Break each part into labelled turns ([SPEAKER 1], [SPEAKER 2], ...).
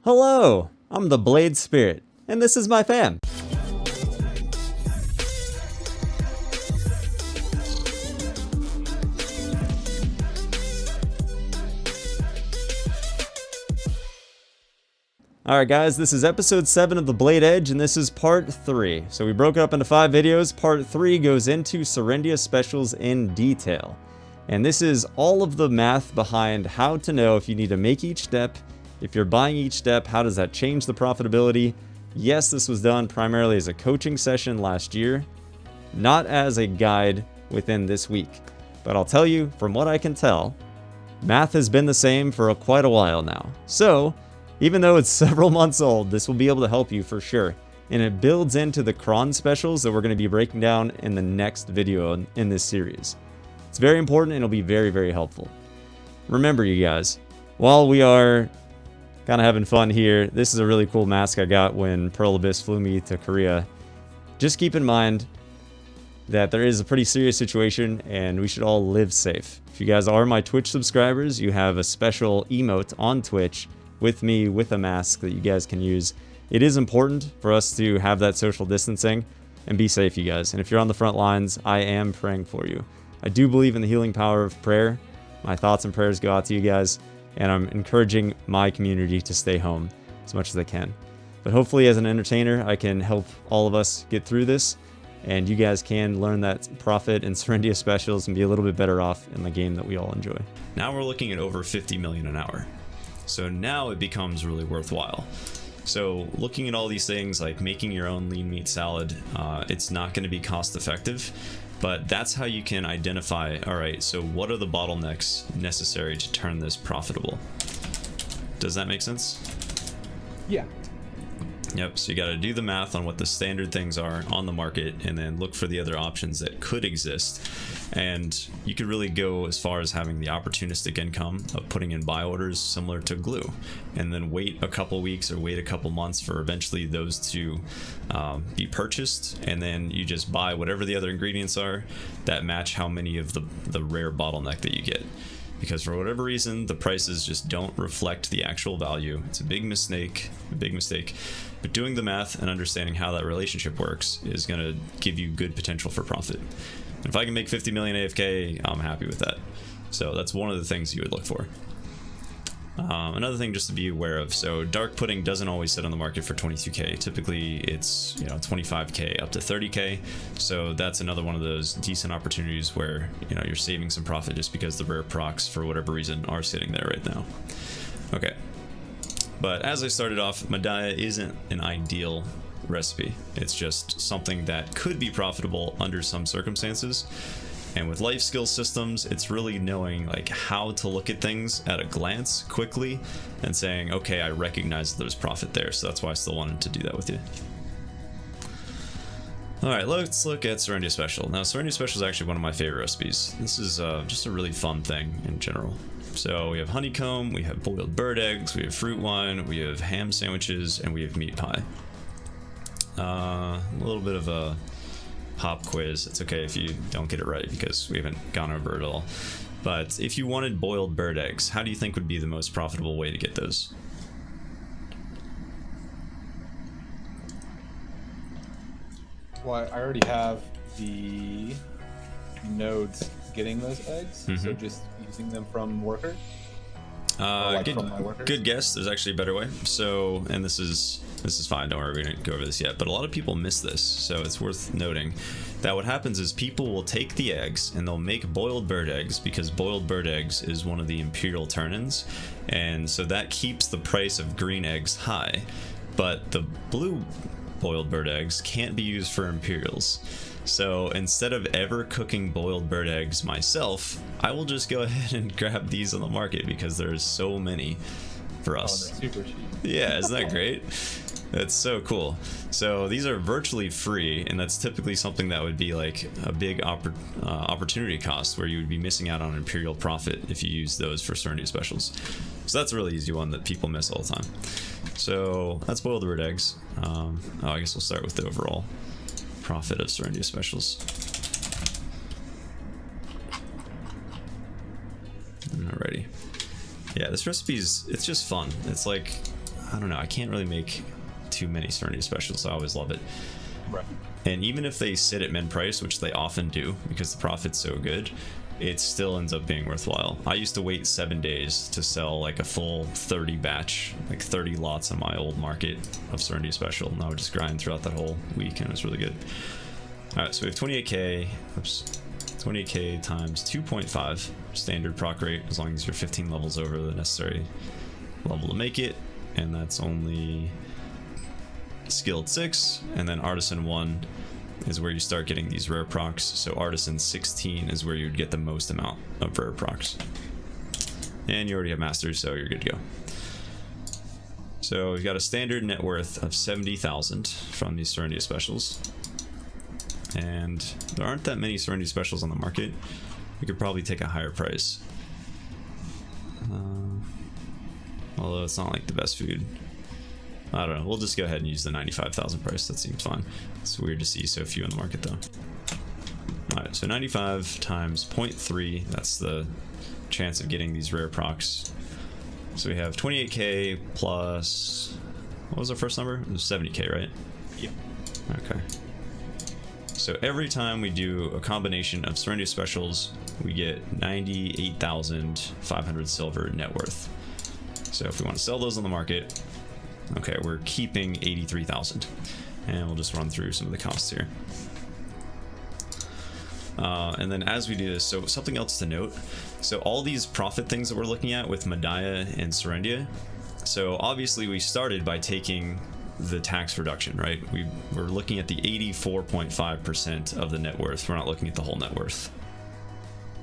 [SPEAKER 1] Hello, I'm the Blade Spirit, and this is my fam. Alright guys, this is episode 7 of the Blade Edge, and this is part 3. So we broke it up into 5 videos. Part 3 goes into Serendia Specials in detail. And this is all of the math behind how to know if you need to make each step. If you're buying each step, how does that change the profitability? Yes, this was done primarily as a coaching session last year, not as a guide within this week. But I'll tell you, from what I can tell, math has been the same for quite a while now. So, even though it's several months old, this will be able to help you for sure. And it builds into the Crons specials that we're going to be breaking down in the next video in this series. It's very important and it'll be very, very helpful. Remember, you guys, while we are kind of having fun here, this is a really cool mask I got when Pearl Abyss flew me to Korea. Just keep in mind that there is a pretty serious situation and we should all live safe. If you guys are my Twitch subscribers, you have a special emote on Twitch with me with a mask that you guys can use. It is important for us to have that social distancing and be safe, you guys. And if you're on the front lines, I am praying for you. I do believe in the healing power of prayer. My thoughts and prayers go out to you guys, and I'm encouraging my community to stay home as much as they can. But hopefully as an entertainer, I can help all of us get through this, and you guys can learn that profit in Serendia Specials and be a little bit better off in the game that we all enjoy.
[SPEAKER 2] Now we're looking at over 50 million an hour. So now it becomes really worthwhile. So looking at all these things like making your own lean meat salad, it's not going to be cost effective, but that's how you can identify, all right, so what are the bottlenecks necessary to turn this profitable? Does that make sense?
[SPEAKER 3] Yeah.
[SPEAKER 2] Yep, so you got to do the math on what the standard things are on the market and then look for the other options that could exist. And you could really go as far as having the opportunistic income of putting in buy orders similar to glue, and then wait a couple weeks or wait a couple months for eventually those to be purchased, and then you just buy whatever the other ingredients are that match how many of the rare bottleneck that you get. Because for whatever reason, the prices just don't reflect the actual value. It's a big mistake, But doing the math and understanding how that relationship works is going to give you good potential for profit. If I can make 50 million AFK, I'm happy with that. So that's one of the things you would look for. Another thing just to be aware of, so dark pudding doesn't always sit on the market for 22k. Typically it's 25k up to 30k. So that's another one of those decent opportunities where you're saving some profit just because the rare procs for whatever reason are sitting there right now. Okay, but as I started off, Madaya isn't an ideal recipe. It's just something that could be profitable under some circumstances. And with life skill systems, it's really knowing like how to look at things at a glance quickly and saying, okay, I recognize there's profit there. So that's why I still wanted to do that with you. All right, let's look at Serendia Special. Now, Serendia Special is actually one of my favorite recipes. This is just a really fun thing in general. So we have honeycomb, we have boiled bird eggs, we have fruit wine, we have ham sandwiches, and we have meat pie. A little bit of a pop quiz. It's okay if you don't get it right because we haven't gone over it all. But if you wanted boiled bird eggs, how do you think would be the most profitable way to get those?
[SPEAKER 3] Well, I already have the nodes getting those eggs, so just using them from worker. From my workers?
[SPEAKER 2] Good guess. There's actually a better way. So, and this is fine. Don't worry, we didn't go over this yet. But a lot of people miss this, so it's worth noting that what happens is people will take the eggs and they'll make boiled bird eggs because boiled bird eggs is one of the imperial turn-ins, and so that keeps the price of green eggs high. But the blue boiled bird eggs can't be used for imperials. So instead of ever cooking boiled bird eggs myself, I will just go ahead and grab these on the market because there's so many for us.
[SPEAKER 3] Oh, that's super cheap.
[SPEAKER 2] Yeah, isn't that great? That's so cool. So these are virtually free, and that's typically something that would be like a big opportunity cost where you would be missing out on imperial profit if you use those for Serendia Specials. So that's a really easy one that people miss all the time. So that's boiled bird eggs. I guess we'll start with the overall profit of Serendia Specials. Alrighty. Yeah, this recipe it's just fun. It's like I don't know, I can't really make too many Serendia Specials, so I always love it.
[SPEAKER 3] Right.
[SPEAKER 2] And even if they sit at min price, which they often do because the profit's so good, it still ends up being worthwhile. I used to wait 7 days to sell like a full 30 batch, like 30 lots on my old market of Serendia Special, and I would just grind throughout that whole week, and it was really good. All right, so we have 28k, 28k times 2.5 standard proc rate, as long as you're 15 levels over the necessary level to make it, and that's only skilled 6, and then artisan 1 is where you start getting these rare procs. So artisan 16 is where you'd get the most amount of rare procs, and you already have masters, so you're good to go. So we've got a standard net worth of 70,000 from these Serendia Specials, and there aren't that many Serendia Specials on the market. We could probably take a higher price, although it's not like the best food. I don't know, we'll just go ahead and use the 95,000 price. That seems fine. It's weird to see so few in the market though. Alright, so 95 times 0.3, that's the chance of getting these rare procs. So we have 28k plus, what was our first number? It was 70k, right?
[SPEAKER 3] Yeah.
[SPEAKER 2] Okay. So every time we do a combination of Serendia Specials, we get 98,500 silver net worth. So if we want to sell those on the market, okay, we're keeping 83,000, and we'll just run through some of the costs here. And then as we do this, so something else to note, so all these profit things that we're looking at with Medaya and Serendia, so obviously we started by taking the tax reduction, right? We're looking at the 84.5% of the net worth. We're not looking at the whole net worth,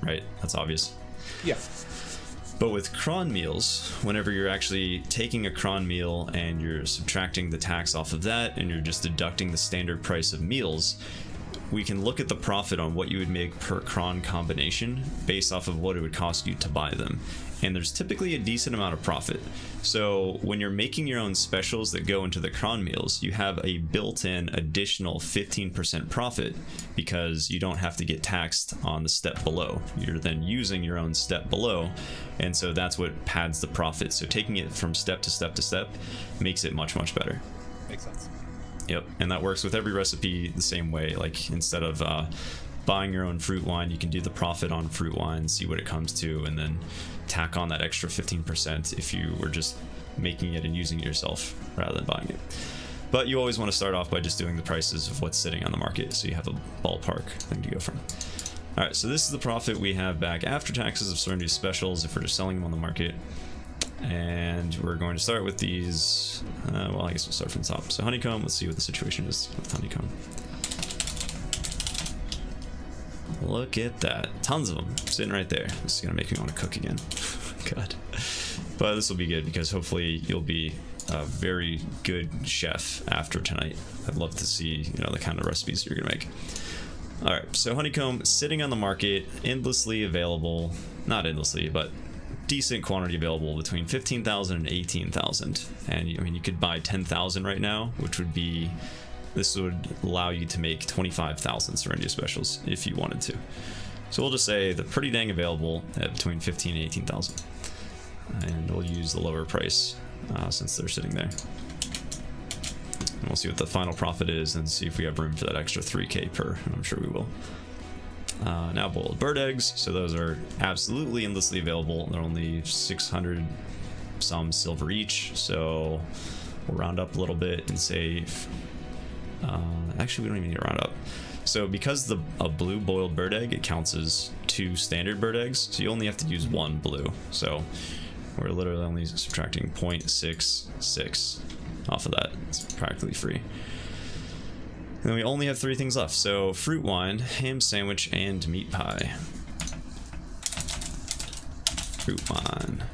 [SPEAKER 2] right? That's obvious.
[SPEAKER 3] Yeah.
[SPEAKER 2] But with cron meals, whenever you're actually taking a cron meal and you're subtracting the tax off of that, and you're just deducting the standard price of meals, we can look at the profit on what you would make per cron combination based off of what it would cost you to buy them. And there's typically a decent amount of profit. So when you're making your own specials that go into the cron meals, you have a built-in additional 15% profit because you don't have to get taxed on the step below. You're then using your own step below, and so that's what pads the profit. So taking it from step to step to step makes it much, much better.
[SPEAKER 3] Makes sense.
[SPEAKER 2] Yep, and that works with every recipe the same way. Like instead of buying your own fruit wine, you can do the profit on fruit wine, see what it comes to, and then tack on that extra 15% if you were just making it and using it yourself rather than buying it. But you always want to start off by just doing the prices of what's sitting on the market, so you have a ballpark thing to go from. All right, so this is the profit we have back after taxes of Serendia Specials if we're just selling them on the market. And we're going to start with these, well, I guess we'll start from the top. So honeycomb, let's see what the situation is with honeycomb. Look at that, tons of them sitting right there. This is gonna make me want to cook again. God. But this will be good because hopefully you'll be a very good chef after tonight. I'd love to see, you know, the kind of recipes you're gonna make. All right, so honeycomb sitting on the market, endlessly available, not endlessly, but decent quantity available between 15,000 and 18,000. And I mean, you could buy 10,000 right now, which would be, this would allow you to make 25,000 Serendia Specials if you wanted to. So we'll just say they're pretty dang available at between 15 and 18,000. And we'll use the lower price since they're sitting there. And we'll see what the final profit is and see if we have room for that extra 3k per, and I'm sure we will. Now boiled bird eggs, so those are absolutely endlessly available. They're only 600 some silver each, so we'll round up a little bit and say, actually we don't even need to round up. So because a blue boiled bird egg, it counts as 2 standard bird eggs, so you only have to use 1 blue. So we're literally only subtracting 0.66 off of that. It's practically free. And then we only have 3 things left. So fruit wine, ham sandwich, and meat pie. Fruit wine.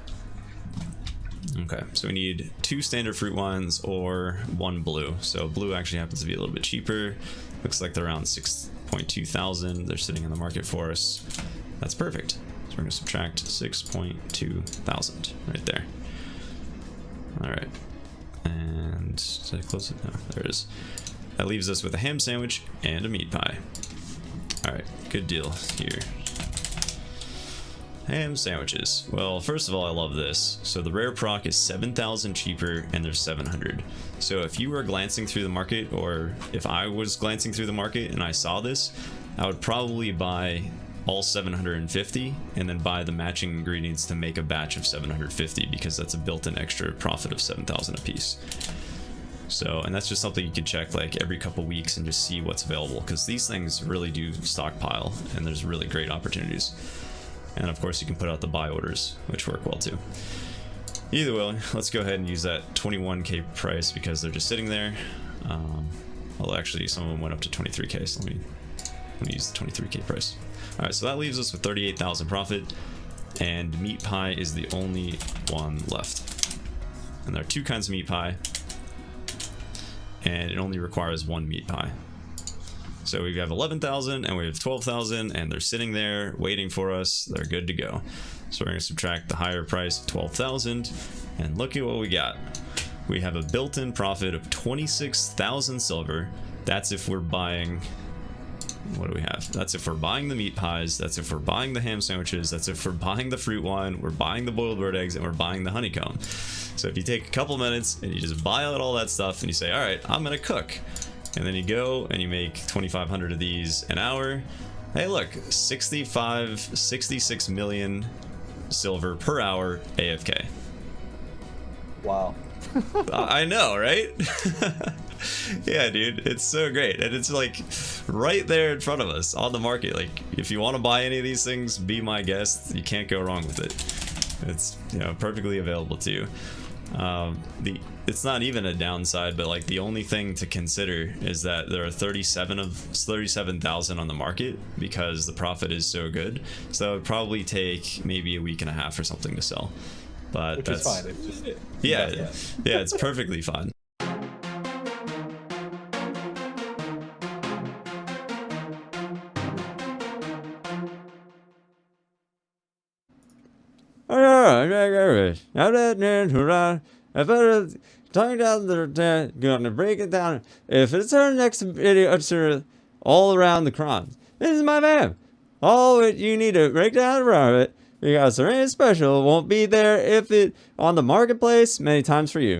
[SPEAKER 2] Okay, so we need 2 standard fruit wines or 1 blue. So blue actually happens to be a little bit cheaper. Looks like they're around 6.2 thousand. They're sitting on the market for us. That's perfect. So we're gonna subtract 6.2 thousand right there. All right, and did I close it? No, there it is. That leaves us with a ham sandwich and a meat pie. All right, good deal here. Ham sandwiches. Well, first of all, I love this. So the rare proc is 7,000 cheaper and there's 700. So if you were glancing through the market, or if I was glancing through the market and I saw this, I would probably buy all 750 and then buy the matching ingredients to make a batch of 750, because that's a built-in extra profit of 7,000 a piece. So, and that's just something you can check like every couple weeks and just see what's available, because these things really do stockpile and there's really great opportunities. And of course you can put out the buy orders, which work well too. Either way, let's go ahead and use that 21k price because they're just sitting there. Well, actually some of them went up to 23k, so let me use the 23k price. All right, so that leaves us with 38,000 profit, and meat pie is the only one left. And there are two kinds of meat pie, and it only requires one meat pie. So we have 11,000 and we have 12,000, and they're sitting there waiting for us. They're good to go. So we're going to subtract the higher price of 12,000, and look at what we got. We have a built-in profit of 26,000 silver. That's if we're buying, what do we have? That's if we're buying the meat pies, that's if we're buying the ham sandwiches, that's if we're buying the fruit wine, we're buying the boiled bird eggs, and we're buying the honeycomb. So if you take a couple minutes and you just buy out all that stuff and you say, all right, I'm gonna cook, and then you go and you make 2,500 of these an hour. Hey, look, 66 million silver per hour AFK.
[SPEAKER 3] Wow.
[SPEAKER 2] I know, right? Yeah, dude, it's so great, and it's like right there in front of us on the market. Like, if you want to buy any of these things, be my guest. You can't go wrong with it. It's, you know, perfectly available to you. It's not even a downside, but like the only thing to consider is that there are 37,000 on the market because the profit is so good. So it would probably take maybe a week and a half or something to sell. But
[SPEAKER 3] which
[SPEAKER 2] that's
[SPEAKER 3] is fine. It's just,
[SPEAKER 2] yeah, yeah, it's perfectly fine.
[SPEAKER 1] Gonna break it down. If it's our next video, it's all around the Crons. This is my fam. All you need to break down around it, because Serendia Special won't be there if it on the marketplace many times for you.